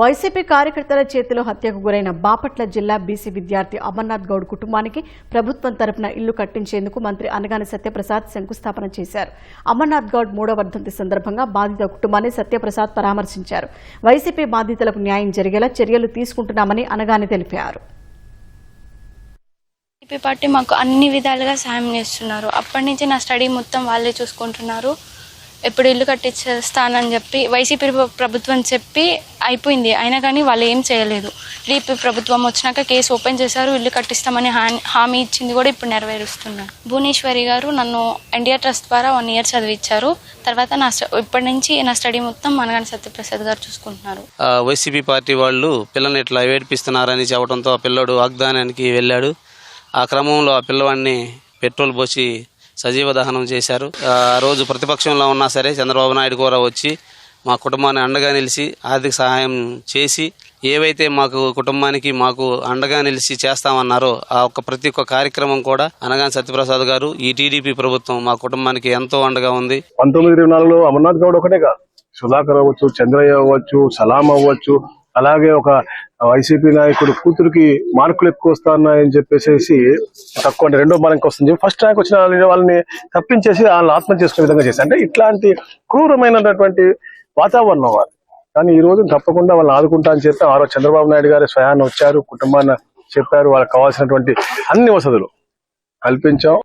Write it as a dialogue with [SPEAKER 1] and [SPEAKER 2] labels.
[SPEAKER 1] YCP కార్యకర్తల చేతిలో హత్యకు గురైన బాపట్ల జిల్లా బీసీ విద్యార్థి అమర్నాథ్ గౌడ్ కుటుంబానికి ప్రభుత్వం తరపున ఇల్లు కట్టించేందుకు మంత్రి అనగాని సత్యప్రసాద్ శంకుస్థాపన చేశారు. అమర్నాథ్ గౌడ్ 3వ వర్ధంతి సందర్భంగా బాధిత కుటుంబాన్ని సత్యప్రసాద్ పరామర్శించారు. వైసీపీ బాధితులకు న్యాయం జరిగేలా చర్యలు తీసుకుంటున్నామని అనగాని తెలిపారు.
[SPEAKER 2] పార్టీ మాకు అన్ని విధాలుగా సాయం చేస్తున్నారు. అప్పటి నుంచి నా స్టడీ మొత్తం వాళ్ళే చూసుకుంటున్నారు. ఎప్పుడు ఇల్లు కట్టించేస్తానని చెప్పి వైసీపీ ప్రభుత్వం చెప్పి అయిపోయింది, అయినా కానీ వాళ్ళు ఏం చేయలేదు. టీడీపీ ప్రభుత్వం వచ్చినాక కేసు ఓపెన్ చేశారు, ఇల్లు కట్టిస్తామని హామీ ఇచ్చింది కూడా ఇప్పుడు నెరవేరుస్తున్నారు. భువనేశ్వరి గారు నన్ను ఎన్టీఆర్ ట్రస్ట్ ద్వారా 1 year చదివించారు. తర్వాత ఇప్పటి నుంచి నా స్టడీ మొత్తం అనగాని సత్యప్రసాద్ గారు చూసుకుంటున్నారు.
[SPEAKER 3] వైసీపీ పార్టీ వాళ్ళు పిల్లల్ని ఇట్లా ఏడిపిస్తున్నారని చెప్పడంతో ఆ పిల్లడు వాగ్దానానికి వెళ్ళాడు. ఆ క్రమంలో ఆ పిల్లవాడిని పెట్రోల్ పోసి సజీవ దహనం చేశారు. ఆ రోజు ప్రతిపక్షంలో ఉన్నా సరే చంద్రబాబు నాయుడు కూడా వచ్చి మా కుటుంబాన్ని అండగా నిలిచి ఆర్థిక సహాయం చేసి ఏవైతే మాకు అండగా నిలిచి చేస్తామన్నారో ఆ ప్రతి ఒక్క కార్యక్రమం కూడా అనగాని సత్యప్రసాద్ గారు ఈ టీడీపీ ప్రభుత్వం మా కుటుంబానికి ఎంతో అండగా ఉంది.
[SPEAKER 4] 1924లో అమర్నాథ్ గౌడ్ ఒకటే కాదు, సుధాకర్ అవ్వచ్చు, చంద్రయ్య అవ్వచ్చు, సలాం అవ్వచ్చు, అలాగే ఒక వైసీపీ నాయకుడు కూతురికి మార్కులు ఎక్కువ వస్తున్నాయని చెప్పేసి తక్కువ అంటే 2వ మార్కు వస్తుంది ఫస్ట్ ర్యాంక్ వచ్చిన వాళ్ళని తప్పించేసి వాళ్ళని ఆత్మహత్య చేసుకునే విధంగా చేశారు. అంటే ఇట్లాంటి క్రూరమైనటువంటి వాతావరణం వాళ్ళు. కానీ ఈ రోజు తప్పకుండా వాళ్ళని ఆదుకుంటా అని చెప్పి ఆ రోజు చంద్రబాబు నాయుడు గారు స్వయాన్ని వచ్చారు, కుటుంబాన్ని చెప్పారు, వాళ్ళకి కావాల్సినటువంటి అన్ని వసతులు కల్పించాం.